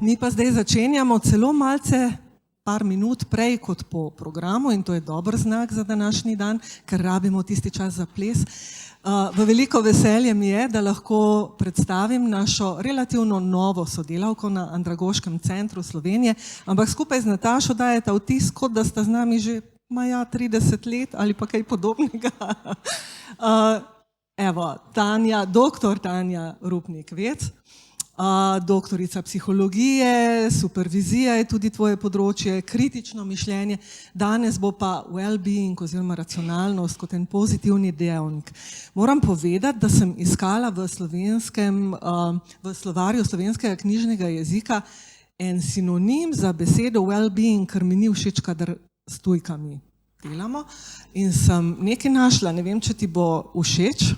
Mi pa zdaj začenjamo celo malce par minut prej kot po programu in to je dober znak za današnji dan, ker rabimo tisti čas za ples. V veliko veselje mi je, da lahko predstavim našo relativno novo sodelavko na Andragoškem centru Slovenije, ampak skupaj z Natašo dajete vtis, kot da sta z nami že 30 let ali pa kaj podobnega. Evo, doktor Tanja Rupnik-Vec, doktorica psihologije, supervizija je tudi tvoje področje, kritično mišljenje, danes bo pa well-being oziroma racionalnost kot en pozitivni dejavnik. Moram povedati, da sem iskala v slovarju slovenskega knjižnega jezika en sinonim za besedo well-being, ker mi ni všeč, kadar s tujkami delamo, in sem nekaj našla, ne vem, če ti bo všeč,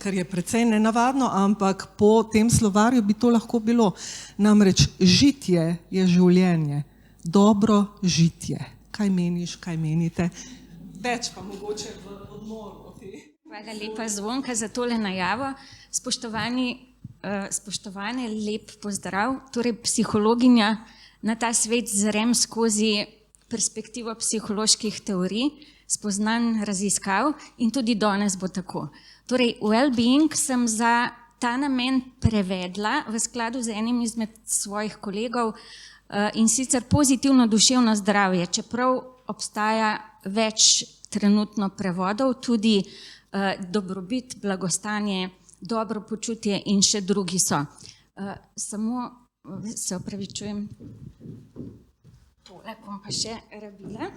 ker je precej nenavadno, ampak po tem slovarju bi to lahko bilo. Namreč žitje je življenje, dobro žitje. Kaj meniš, kaj menite? Več pa mogoče v odmoru. Hvala lepa Zvonka za tole najavo. Spoštovane, lep pozdrav. Torej, psihologinja na ta svet zrem skozi perspektivo psiholoških teorij, spoznanj, raziskav in tudi danes bo tako. Torej, well-being sem za ta namen prevedla v skladu z enim izmed svojih kolegov in sicer pozitivno duševno zdravje, čeprav obstaja več trenutno prevodov, tudi dobrobit, blagostanje, dobro počutje in še drugi so. Samo se opravičujem, tole bom pa še rabila.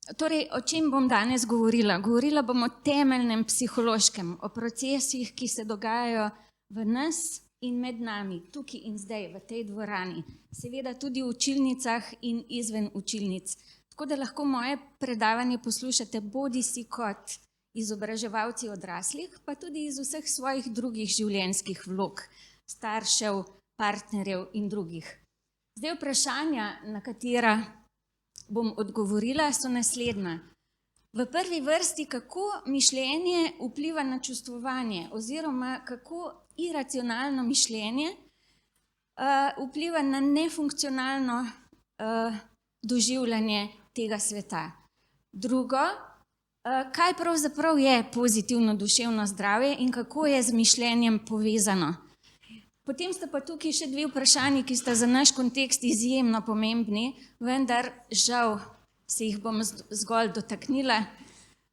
Torej, o čem bom danes govorila? Govorila bom o temeljnem psihološkem, o procesih, ki se dogajajo v nas in med nami, tukaj in zdaj, v tej dvorani. Seveda tudi v učilnicah in izven učilnic. Tako da lahko moje predavanje poslušate bodisi kot izobraževalci odraslih, pa tudi iz vseh svojih drugih življenjskih vlog, staršev, partnerjev in drugih. Zdaj vprašanja, na katera bom odgovorila, so naslednja. V prvi vrsti, kako mišljenje vpliva na čustvovanje oziroma kako iracionalno mišljenje vpliva na nefunkcionalno doživljanje tega sveta. Drugo, kaj pravzaprav je pozitivno duševno zdravje in kako je z mišljenjem povezano. Potem sta pa tukaj še dve vprašanji, ki sta za naš kontekst izjemno pomembni, vendar žal se jih bom zgolj dotaknila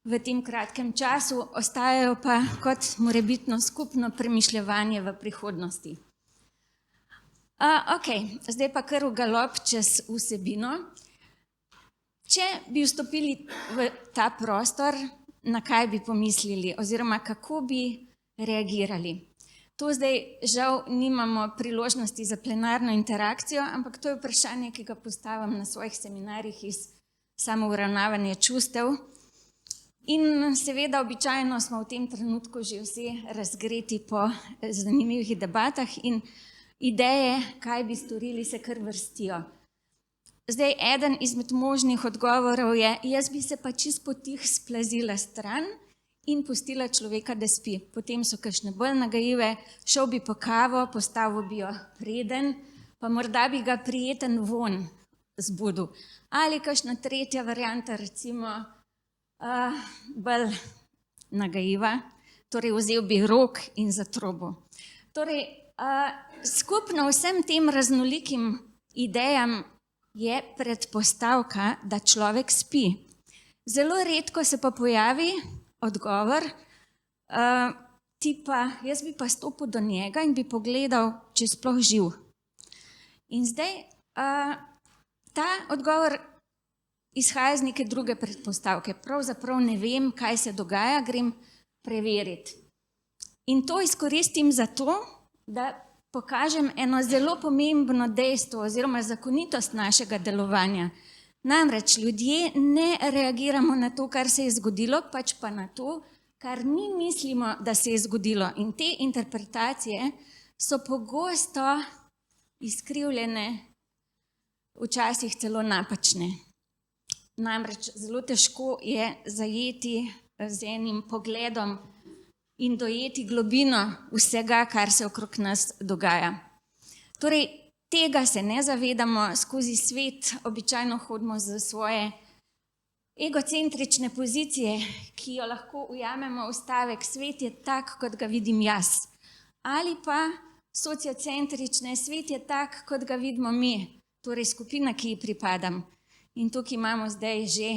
v tem kratkem času, ostajajo pa kot morebitno skupno premišljevanje v prihodnosti. Zdaj pa kar v galop čez vsebino. Če bi vstopili v ta prostor, na kaj bi pomislili oziroma kako bi reagirali? To zdaj žal nimamo priložnosti za plenarno interakcijo, ampak to je vprašanje, ki ga postavim na svojih seminarjih iz samouravnavanja čustev. In seveda običajno smo v tem trenutku že vsi razgreti po zanimivih debatah in ideje, kaj bi storili, se kar vrstijo. Zdaj, eden izmed možnih odgovorov je, jaz bi se pa čisto potih splazila stran in pustila človeka, da spi. Potem so kakšne bolj nagajive, šel bi po kavo, postavil bi jo preden, pa morda bi ga prijeten von zbudil. Ali kakšna tretja varianta, recimo bolj nagajiva, torej vzel bi rok in zatrobil. Torej, skupno vsem tem raznolikim idejam je predpostavka, da človek spi. Zelo redko se pa pojavi odgovor, tipa, jaz bi pa stopil do njega in bi pogledal, če sploh živ. In zdaj, ta odgovor izhaja iz neke druge predpostavke. Pravzaprav ne vem, kaj se dogaja, grem preveriti. In to izkoristim zato, da pokažem eno zelo pomembno dejstvo oziroma zakonitost našega delovanja. Namreč ljudje ne reagiramo na to, kar se je zgodilo, pač pa na to, kar mi mislimo, da se je zgodilo. In te interpretacije so pogosto izkrivljene, včasih celo napačne. Namreč zelo težko je zajeti z enim pogledom in dojeti globino vsega, kar se okrog nas dogaja. Torej, tega se ne zavedamo, skozi svet običajno hodimo za svoje egocentrične pozicije, ki jo lahko ujamemo v stavek: svet je tak, kot ga vidim jaz. Ali pa sociocentrične: svet je tak, kot ga vidimo mi, torej skupina, ki ji pripadam. In tukaj imamo zdaj že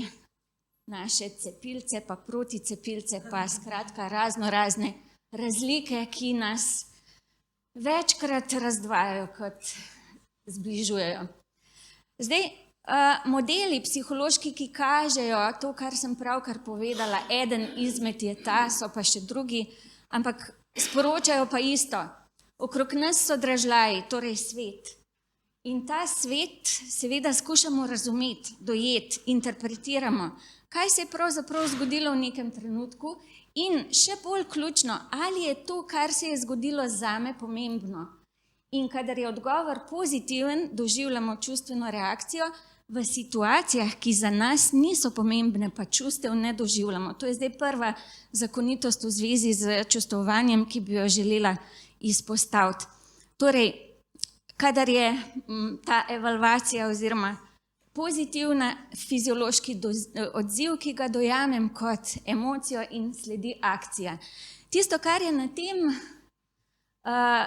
naše cepilce, pa proticepilce, pa skratka razne razlike, ki nas večkrat razdvajajo, kot zbližujejo. Zdaj, modeli psihološki, ki kažejo to, kar sem pravkar povedala, eden izmed je ta, so pa še drugi, ampak sporočajo pa isto. Okrog nas so dražljaji, torej svet. In ta svet seveda skušamo razumeti, dojeti, interpretiramo, kaj se je pravzaprav zgodilo v nekem trenutku in še bolj ključno, ali je to, kar se je zgodilo zame, pomembno. In kadar je odgovor pozitiven, doživljamo čustveno reakcijo, v situacijah, ki za nas niso pomembne, pa čustev ne doživljamo. To je zdaj prva zakonitost v zvezi z čustvovanjem, ki bi jo želela izpostaviti. Torej, kadar je ta evalvacija oziroma pozitivna fiziološki odziv, ki ga dojamem kot emocijo in sledi akcija. Tisto, kar je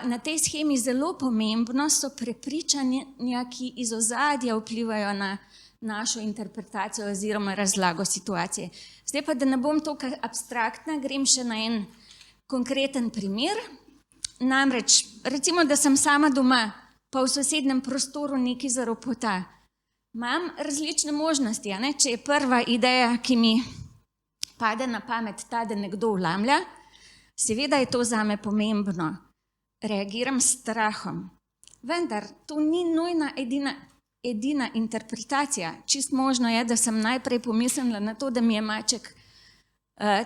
na tej shemi zelo pomembno, so prepričanja, ki iz ozadja vplivajo na našo interpretacijo oziroma razlago situacije. Zdaj pa, da ne bom toliko abstraktna, grem še na en konkreten primer. Namreč, recimo, da sem sama doma, pa v sosednjem prostoru nekaj zaropota. Imam različne možnosti, a ne? Če je prva ideja, ki mi pade na pamet, ta, da nekdo vlamlja, seveda je to zame pomembno. Reagiram s strahom. Vendar to ni nujna edina interpretacija. Čist možno je, da sem najprej pomislila na to, da mi je maček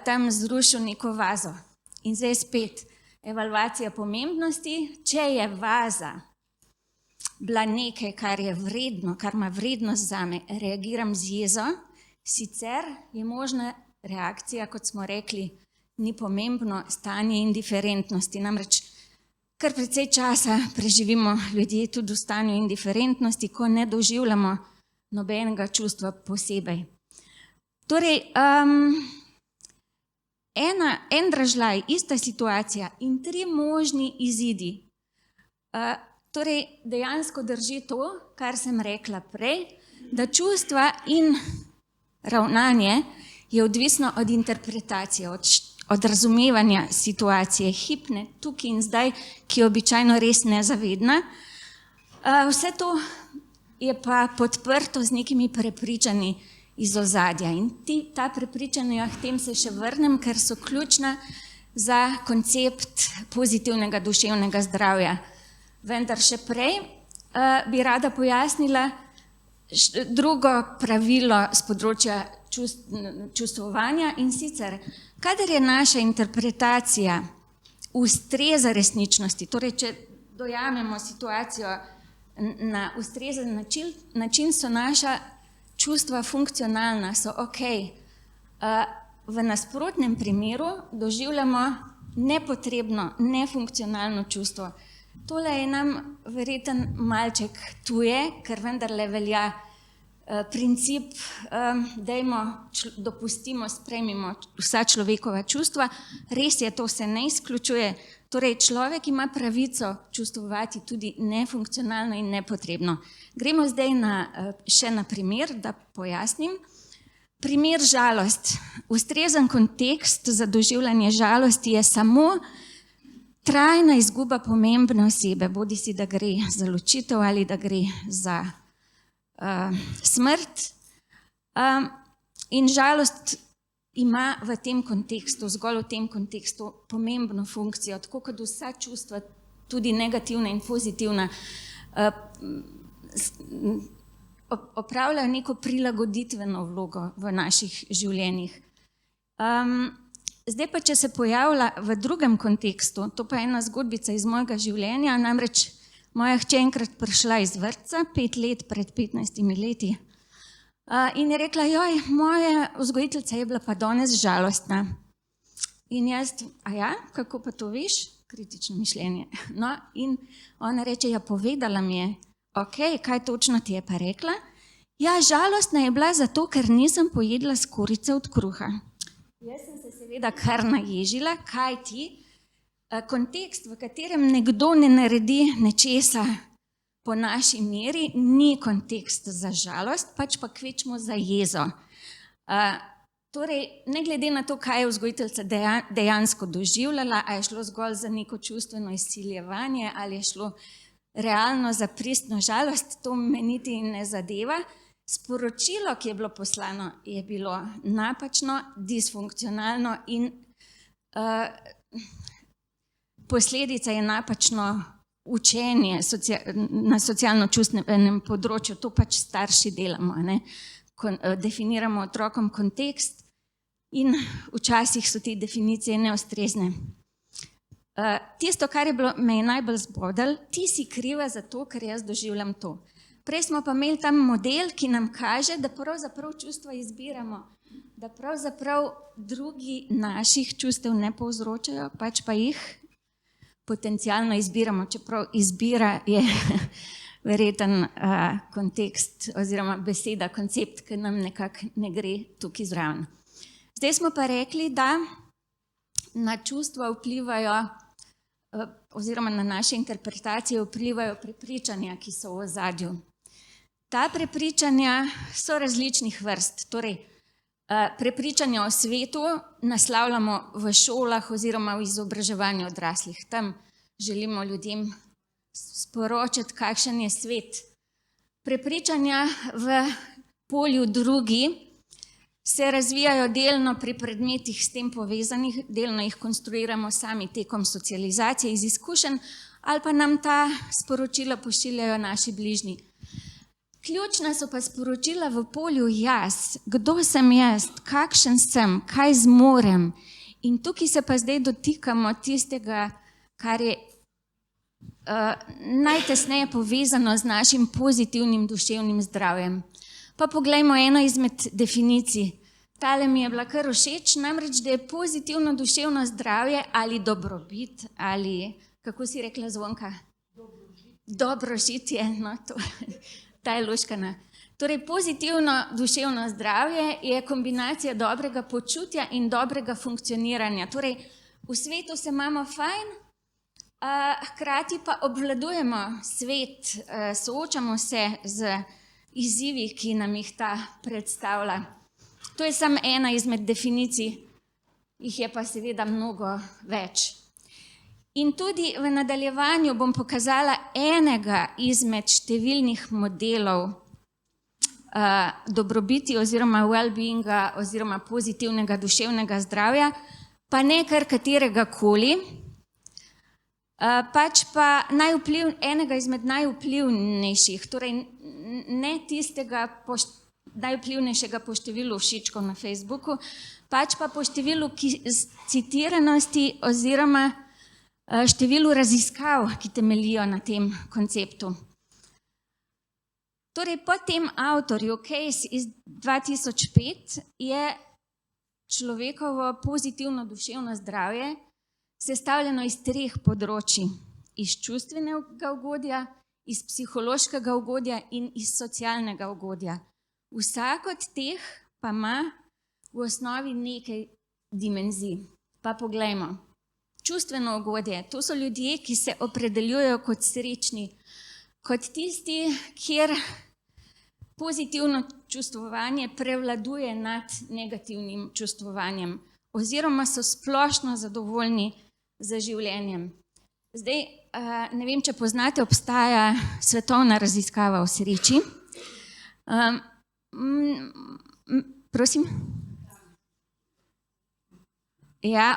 tam zrušil neko vazo. In zdaj spet evalvacija pomembnosti. Če je vaza bila nekaj, kar je vredno, kar ima vrednost zame, reagiram z jezo, sicer je možna reakcija, kot smo rekli, ni pomembno, stanje indiferentnosti. Namreč kar precej časa preživimo ljudje tudi v stanju indiferentnosti, ko ne doživljamo nobenega čustva posebej. Torej, en dražljaj, ista situacija in 3 možni izidi. Torej, dejansko drži to, kar sem rekla prej, da čustva in ravnanje je odvisno od interpretacije, od razumevanja situacije, hipne, tukaj in zdaj, ki je običajno res nezavedna. Vse to je pa podprto z nekimi prepričanji iz ozadja. In ta prepričanja, k tem se še vrnem, ker so ključna za koncept pozitivnega duševnega zdravja. Vendar še prej bi rada pojasnila drugo pravilo z področja čustvovanja, in sicer, kadar je naša interpretacija ustreza resničnosti, torej če dojamemo situacijo na ustrezen način, so naša čustva funkcionalna, so ok. V nasprotnem primeru doživljamo nepotrebno, nefunkcionalno čustvo. Tole je nam verjeten malček tuje, ker vendarle velja princip, dajmo, dopustimo, sprejmimo vsa človekova čustva. Res je, to se ne izključuje. Torej, človek ima pravico čustvovati tudi nefunkcionalno in nepotrebno. Gremo zdaj še na primer, da pojasnim. Primer žalost. Ustrezen kontekst za doživljanje žalosti je samo trajna izguba pomembne osebe, bodisi da gre za ločitev ali da gre za smrt. In žalost ima v tem kontekstu, zgolj v tem kontekstu, pomembno funkcijo, tako kot vsa čustva, tudi negativna in pozitivna, opravljajo neko prilagoditveno vlogo v naših življenjih. Zdaj pa, če se pojavlja v drugem kontekstu, to pa je ena zgodbica iz mojega življenja, namreč moja hčer enkrat prišla iz vrtca, 5 let pred 15 leti, in je rekla, joj, moja vzgojiteljica je bila pa danes žalostna. In jaz, a ja, kako pa to veš? Kritično mišljenje. No, in ona reče, ja, povedala mi je, ok, kaj točno ti je pa rekla? Ja, žalostna je bila zato, ker nisem pojedla skorjice od kruha. Jaz sem se seveda kar naježila, kaj ti? Kontekst, v katerem nekdo ne naredi nečesa po naši meri, ni kontekst za žalost, pač pa kvečmo za jezo. Torej, ne glede na to, kaj je vzgojiteljica dejansko doživljala, a je šlo zgolj za neko čustveno izsiljevanje ali je šlo realno za pristno žalost, to me niti ne zadeva. Sporočilo, ki je bilo poslano, je bilo napačno, disfunkcionalno in posledica je napačno učenje na socialno-čustvenem področju. To pač starši delamo, ne? Definiramo otrokom kontekst in včasih so te definicije neustrezne. Tisto, kar me je najbolj zbodalo, ti si kriva za to, ker jaz doživljam to. Prej smo pa imeli tam model, ki nam kaže, da pravzaprav čustva izbiramo, da pravzaprav drugi naših čustev ne povzročajo, pač pa jih potencialno izbiramo, čeprav izbira je verjeten kontekst oziroma beseda, koncept, ki nam nekako ne gre tukaj zraven. Zdaj smo pa rekli, da na čustva vplivajo oziroma na naše interpretacije vplivajo prepričanja, ki so v ozadju. Ta prepričanja so različnih vrst, torej prepričanja o svetu naslavljamo v šolah oziroma v izobraževanju odraslih. Tam želimo ljudem sporočati, kakšen je svet. Prepričanja v polju drugi se razvijajo delno pri predmetih s tem povezanih, delno jih konstruiramo sami tekom socializacije iz izkušenj ali pa nam ta sporočila pošiljajo naši bližnji. Ključna so pa sporočila v polju jaz, kdo sem jaz, kakšen sem, kaj zmorem. In tukaj se pa zdaj dotikamo tistega, kar je najtesneje povezano z našim pozitivnim duševnim zdravjem. Pa poglejmo eno izmed definicij. Tale mi je bila kar všeč, namreč, da je pozitivno duševno zdravje ali dobrobit, ali, kako si rekla Zvonka? Dobrožitje, no to... Ta je luškana. Torej, pozitivno duševno zdravje je kombinacija dobrega počutja in dobrega funkcioniranja. Torej, v svetu se imamo fajn, hkrati pa obvladujemo svet, soočamo se z izzivi, ki nam jih ta predstavlja. To je samo ena izmed definicij, jih je pa seveda mnogo več. In tudi v nadaljevanju bom pokazala enega izmed številnih modelov dobrobiti oziroma well-beinga oziroma pozitivnega duševnega zdravja, pa ne kar katerega koli, pač pa enega izmed najvplivnejših, torej ne tistega najvplivnejšega po številu všečkov na Facebooku, pač pa po številu citiranosti oziroma številu raziskav, ki temeljijo na tem konceptu. Torej, po tem avtorju, Case iz 2005, je človekovo pozitivno duševno zdravje sestavljeno iz 3 področij. Iz čustvenega ugodja, iz psihološkega ugodja in iz socialnega ugodja. Vsak od teh pa ima v osnovi nekaj dimenzij. Pa poglejmo. Čustveno ugodje, to so ljudje, ki se opredeljujejo kot srečni, kot tisti, kjer pozitivno čustvovanje prevladuje nad negativnim čustvovanjem oziroma so splošno zadovoljni z življenjem. Zdaj, ne vem, če poznate, obstaja svetovna raziskava o sreči. Prosim? Ja,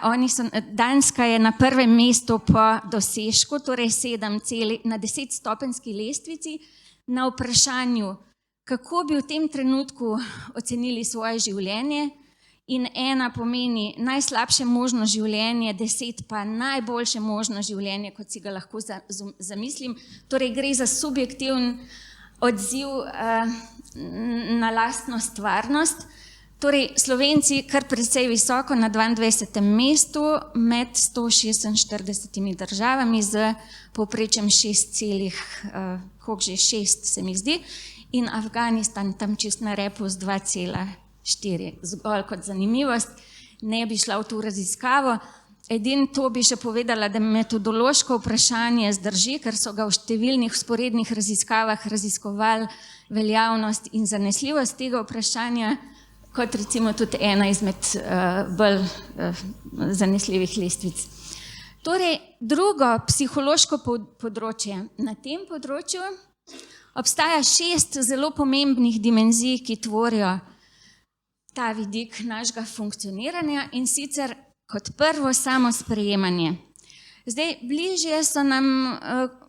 Danska je na prvem mestu po dosežku, torej 7 na 10-stopenjski lestvici, na vprašanju, kako bi v tem trenutku ocenili svoje življenje, in 1 pomeni najslabše možno življenje, 10 pa najboljše možno življenje, kot si ga lahko zamislim. Torej gre za subjektiven odziv na lastno stvarnost. Torej, Slovenci kar precej visoko na 22. mestu med 146 državami z povprečjem 6 se mi zdi, in Afganistan tam čist na repu z 2,4. Zgolj kot zanimivost, ne bi šla v to raziskavo. Edino to bi še povedala, da metodološko vprašanje zdrži, ker so ga v številnih vzporednih raziskavah raziskovali veljavnost in zanesljivost tega vprašanja, kot recimo tudi ena izmed bolj zanesljivih lestvic. Torej, drugo psihološko področje. Na tem področju obstaja 6 zelo pomembnih dimenzij, ki tvorijo ta vidik našega funkcioniranja, in sicer kot prvo samo sprejemanje. Zdaj, bližje so nam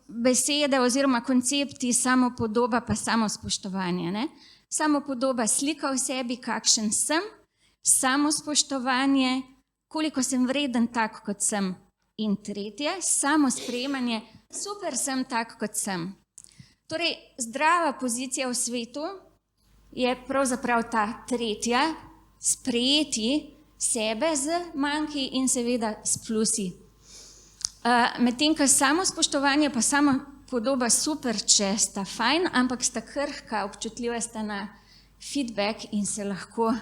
besede oziroma koncepti samopodoba pa samospoštovanje, ne? Samopodoba, slika v sebi, kakšen sem, samospoštovanje, koliko sem vreden tak, kot sem, in tretje, samosprejemanje, super sem tak, kot sem. Torej, zdrava pozicija v svetu je pravzaprav ta tretja, sprejeti sebe z manjki in seveda s plusi. Medtem ko samospoštovanje pa samopodoba super, če sta fajn, ampak sta krhka, občutljiva sta na feedback in se lahko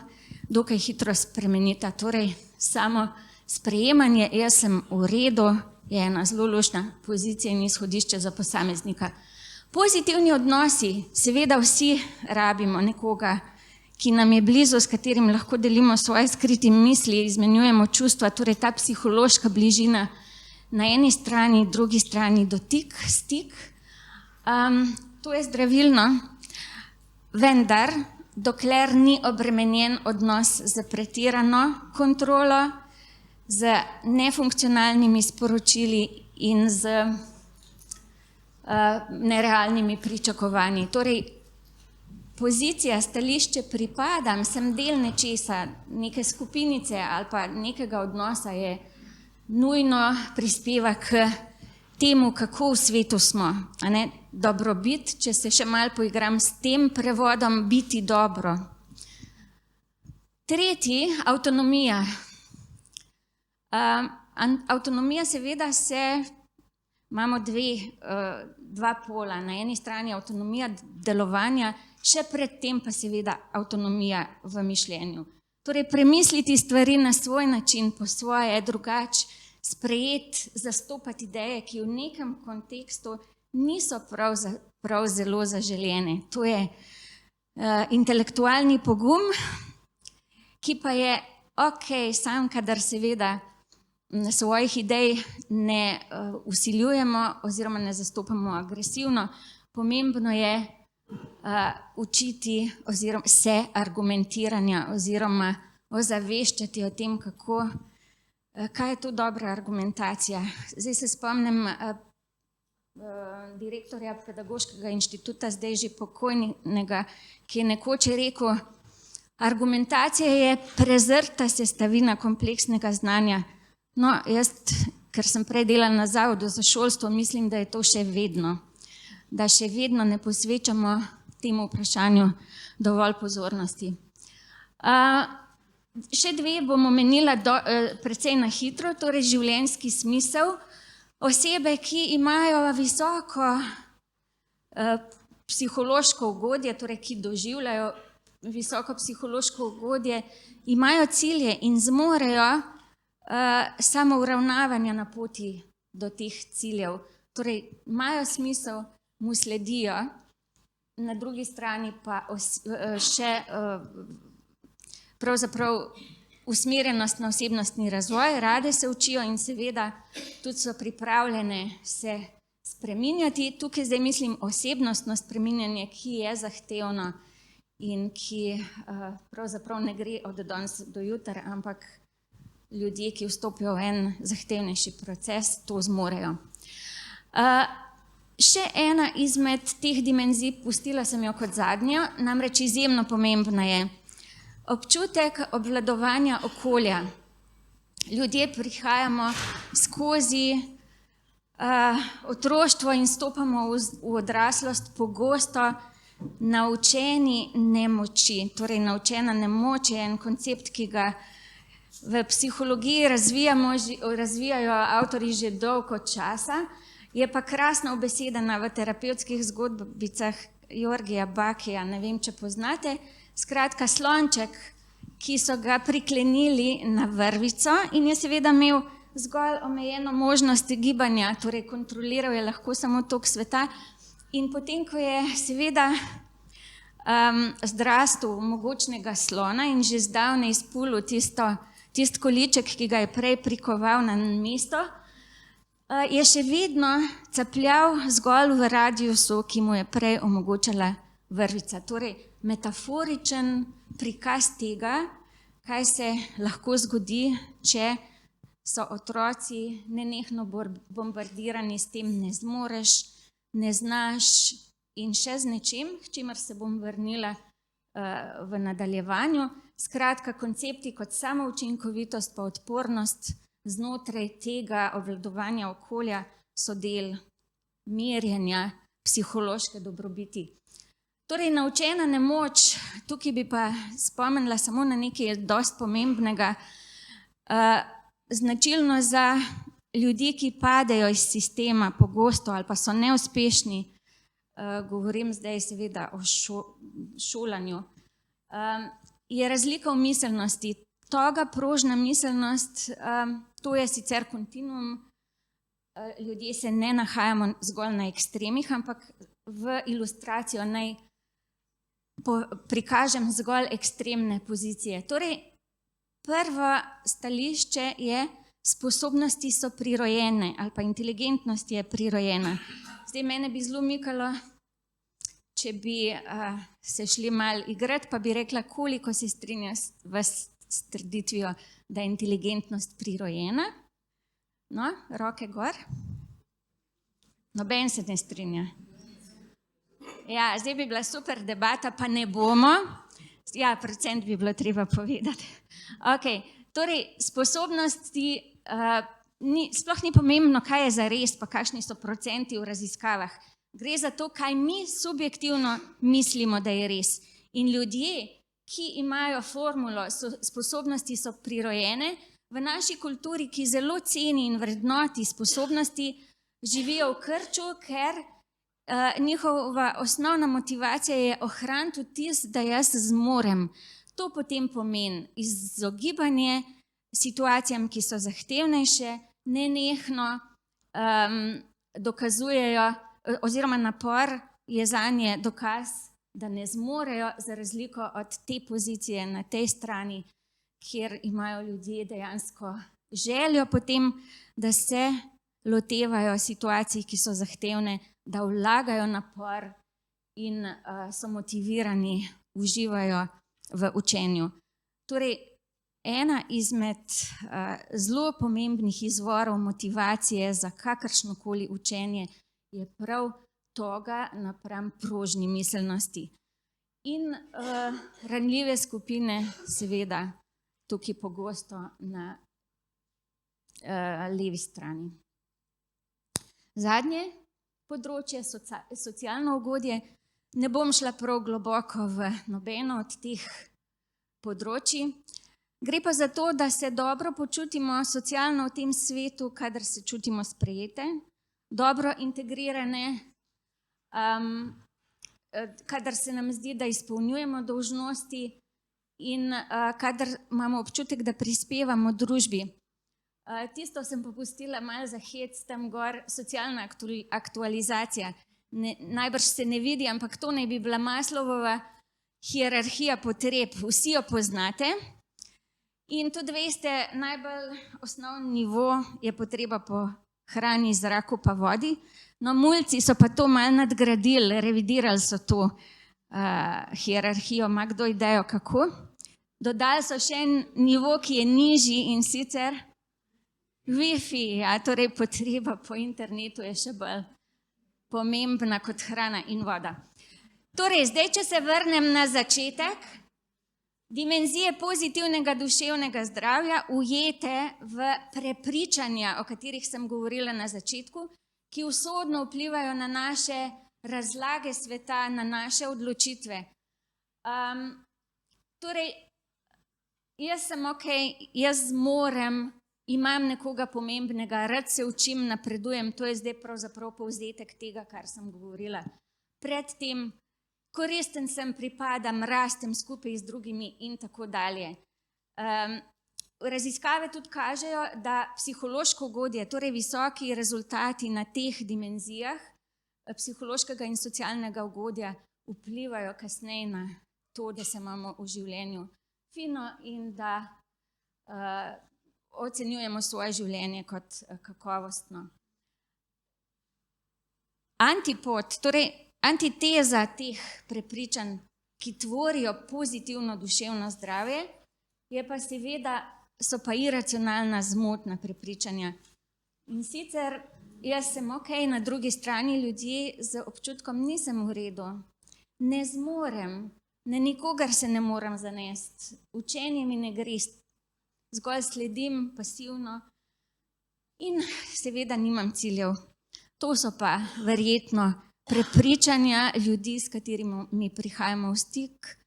dokaj hitro spremenita. Torej, samo sprejemanje, jaz sem v redu, je ena zelo luštna pozicija in izhodišče za posameznika. Pozitivni odnosi, seveda vsi rabimo nekoga, ki nam je blizu, s katerim lahko delimo svoje skrite misli, izmenjujemo čustva, torej ta psihološka bližina na eni strani, drugi strani dotik, stik. To je zdravilno, vendar, dokler ni obremenjen odnos z pretirano kontrolo, z nefunkcionalnimi sporočili in z nerealnimi pričakovanji. Torej, pozicija, stališče pripadam, sem del nečesa, neke skupinice ali pa nekega odnosa je nujno prispeva k temu, kako v svetu smo. Dobrobit, če se še malo poigram s tem prevodom, biti dobro. Tretji, avtonomija. Avtonomija seveda imamo dva pola. Na eni strani avtonomija delovanja, še predtem pa seveda avtonomija v mišljenju. Torej, premisliti stvari na svoj način, po svoje, drugače, sprejeti, zastopati ideje, ki v nekem kontekstu niso prav zelo zaželene. To je intelektualni pogum, ki pa je sam, kadar seveda svojih idej ne vsiljujemo oziroma ne zastopamo agresivno. Pomembno je učiti oziroma se argumentiranja oziroma ozaveščati o tem, kaj je to dobra argumentacija. Zdaj se spomnim direktorja Pedagoškega inštituta, zdaj že pokojnega, ki je nekoč rekel, argumentacija je prezrta sestavina kompleksnega znanja. No, jaz, ker sem prej delala na Zavodu za šolstvo, mislim, da je to še vedno. Da še vedno ne posvečamo temu vprašanju dovolj pozornosti. Še dve bom omenila precej na hitro, torej življenjski smisel. Osebe, ki imajo visoko psihološko ugodje, torej ki doživljajo visoko psihološko ugodje, imajo cilje in zmorejo samouravnavanja na poti do teh ciljev. Torej, imajo smisel, mu sledijo, na drugi strani pa še pravzaprav usmerjenost na osebnostni razvoj, rade se učijo in seveda tudi so pripravljene se spreminjati. Tukaj zdaj mislim osebnostno spreminjanje, ki je zahtevno in ki pravzaprav ne gre od danes do jutri, ampak ljudje, ki vstopijo v en zahtevnejši proces, to zmorejo. Še ena izmed teh dimenzij, pustila sem jo kot zadnjo, namreč izjemno pomembna je občutek obvladovanja okolja. Ljudje prihajamo skozi otroštvo in stopamo v odraslost pogosto naučeni nemoči. Torej, naučena nemoč je en koncept, ki ga v psihologiji razvijajo avtorji že dolgo časa, je pa krasno ubesedena v terapevtskih zgodbicah Georgija Bakija, ne vem, če poznate. Skratka, slonček, ki so ga priklenili na vrvico in je seveda imel zgolj omejeno možnost gibanja, torej kontroliral je lahko samo tok sveta. In potem, ko je seveda zdrastel mogočnega slona in že zdavnaj izpulil tisti količek, ki ga je prej prikoval na mesto, je še vedno capljal zgolj v radiusu, ki mu je prej omogočala vrvica. Torej, metaforičen prikaz tega, kaj se lahko zgodi, če so otroci nenehno bombardirani s tem ne zmoreš, ne znaš in še z nečim, k čimer se bom vrnila v nadaljevanju. Skratka, koncepti kot samoučinkovitost pa odpornost znotraj tega obvladovanja okolja so del merjenja psihološke dobrobiti. Torej, naučena nemoč, tukaj bi pa spomnila samo na nekaj dosti pomembnega, značilno za ljudi, ki padejo iz sistema pogosto ali pa so neuspešni, govorim zdaj seveda o šolanju, je razlika v miselnosti. Toga prožna miselnost, to je sicer kontinuum, ljudje se ne nahajamo zgolj na ekstremih, ampak v ilustracijo naj prikažem zgolj ekstremne pozicije. Torej, prvo stališče je, sposobnosti so prirojene ali pa inteligentnost je prirojena. Zdaj, mene bi zelo mikalo, če bi se šli malo igrati, pa bi rekla, koliko se strinja s trditvijo, da je inteligentnost prirojena. No, roke gor. Noben se ne strinja. Ja, zdaj bi bila super debata, pa ne bomo. Ja, procent bi bilo treba povedati. Ok, torej, sposobnosti, sploh ni pomembno, kaj je zares, pa kakšni so procenti v raziskavah. Gre za to, kaj mi subjektivno mislimo, da je res. In ljudje, ki imajo formulo, sposobnosti so prirojene, v naši kulturi, ki zelo ceni in vrednoti sposobnosti, živijo v krču, ker njihova osnovna motivacija je ohraniti vtis, da jaz zmorem. To potem pomeni izogibanje situacijam, ki so zahtevnejše, nenehno dokazujejo, oziroma napor je zanje dokaz, da ne zmorejo, za razliko od te pozicije na tej strani, kjer imajo ljudje dejansko željo potem, da se lotevajo situacij, ki so zahtevne, da vlagajo napor in so motivirani, uživajo v učenju. Torej, ena izmed zelo pomembnih izvorov motivacije za kakršnokoli učenje je prav toga napram prožni miselnosti. In ranljive skupine, seveda, tukaj pogosto na levi strani. Zadnje področje, socialno ugodje, ne bom šla prav globoko v nobeno od teh področij. Gre pa za to, da se dobro počutimo socialno v tem svetu, kadar se čutimo sprejete, dobro integrirane, kadar se nam zdi, da izpolnjujemo dolžnosti in kadar imamo občutek, da prispevamo družbi. Tisto sem popustila malo za hec tam gor, socialna aktualizacija. Najbrž se ne vidi, ampak to naj bi bila Maslowova hierarhija potreb. Vsi jo poznate. In tudi veste, najbolj osnovni nivo je potreba po hrani, zraku pa vodi. No, mulci so pa to malo nadgradili, revidirali so to hierarhijo, ima kdo idejo kako. Dodali so še en nivo, ki je nižji, in sicer Wi-Fi, torej potreba po internetu je še bolj pomembna kot hrana in voda. Torej, zdaj, če se vrnem na začetek, dimenzije pozitivnega duševnega zdravja ujete v prepričanja, o katerih sem govorila na začetku, ki usodno vplivajo na naše razlage sveta, na naše odločitve. Torej, jaz sem jaz zmorem, imam nekoga pomembnega, rad se učim, napredujem, to je zdaj pravzaprav povzetek tega, kar sem govorila. Predtem, koristen sem, pripadam, rastem skupaj z drugimi in tako dalje. Raziskave tudi kažejo, da psihološko ugodje, torej visoki rezultati na teh dimenzijah psihološkega in socialnega ugodja vplivajo kasneje na to, da se imamo v življenju fino in da ocenjujemo svoje življenje kot kakovostno. Antipod, torej antiteza teh prepričanj, ki tvorijo pozitivno duševno zdravje, je pa seveda, so pa iracionalna zmotna prepričanja. In sicer jaz sem na drugi strani ljudje z občutkom nisem v redu, ne zmorem, na nikogar se ne morem zanesti, učenje mi ne gre, zgolj sledim pasivno in seveda nimam ciljev. To so pa verjetno prepričanja ljudi, s katerimi mi prihajamo v stik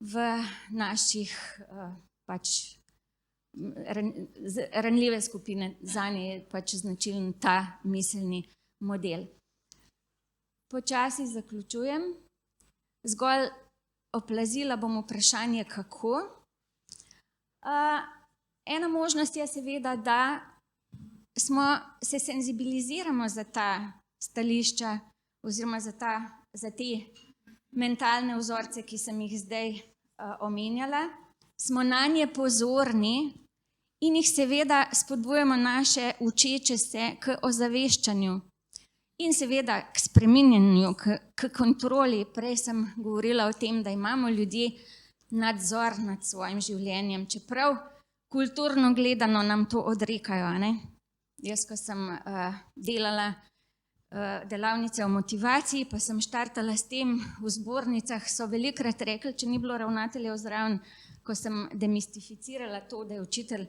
v naših ranljive skupine, zanje je značilen ta miselni model. Počasi zaključujem, zgolj oplazila bom vprašanje, kako. Ena možnost je seveda, da se senzibiliziramo za ta stališča oziroma za te mentalne vzorce, ki sem jih zdaj omenjala, smo nanje pozorni in jih seveda spodbujamo naše učeče se k ozaveščanju in seveda k spreminjanju, k kontroli. Prej sem govorila o tem, da imamo ljudje nadzor nad svojim življenjem, čeprav kulturno gledano nam to odrekajo, ne? Jaz, ko sem delala delavnice o motivaciji, pa sem štartala s tem v zbornicah, so velikokrat rekli, če ni bilo ravnateljev zraven, ko sem demistificirala to, da je učitelj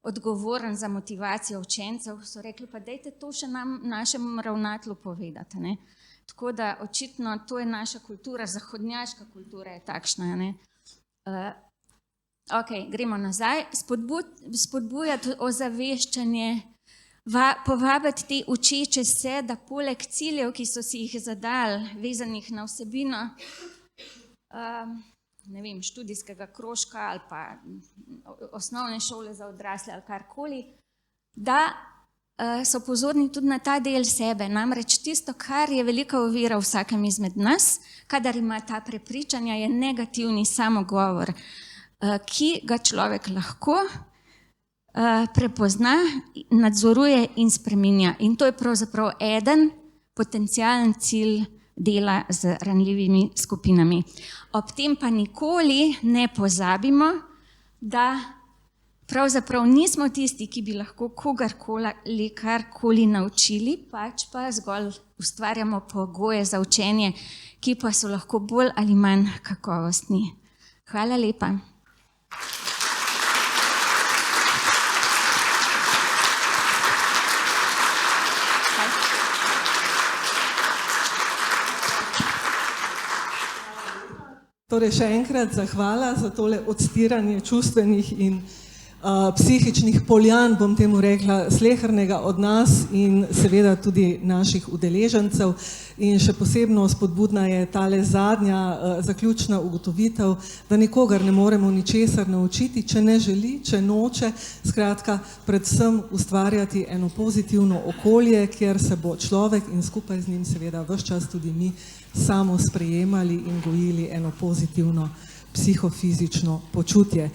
odgovoren za motivacijo učencev, so rekli, pa dajte to še našemu ravnatelju povedati, ne? Tako da očitno to je naša kultura, zahodnjaška kultura je takšna, ne? Gremo nazaj. Spodbujati ozaveščanje, povabiti te učeče se, da poleg ciljev, ki so si jih zadali, vezanih na vsebino, ne vem, študijskega krožka ali pa osnovne šole za odrasle ali karkoli, da so pozorni tudi na ta del sebe. Namreč tisto, kar je velika ovira v vsakem izmed nas, kadar ima ta prepričanja, je negativni samogovor, ki ga človek lahko prepozna, nadzoruje in spreminja. In to je pravzaprav eden potencialen cilj dela z ranljivimi skupinami. Ob tem pa nikoli ne pozabimo, da pravzaprav nismo tisti, ki bi lahko kogarkoli karkoli naučili, pač pa zgolj ustvarjamo pogoje za učenje, ki pa so lahko bolj ali manj kakovostni. Hvala lepa. Torej, še enkrat zahvala za tole odstiranje čustvenih in psihičnih poljan, bom temu rekla, slehernega od nas in seveda tudi naših udeležencev. In še posebno spodbudna je tale zadnja zaključna ugotovitev, da nikogar ne moremo ničesar naučiti, če ne želi, če noče, skratka, predvsem ustvarjati eno pozitivno okolje, kjer se bo človek in skupaj z njim seveda ves čas tudi mi samo sprejemali in gojili eno pozitivno psihofizično počutje.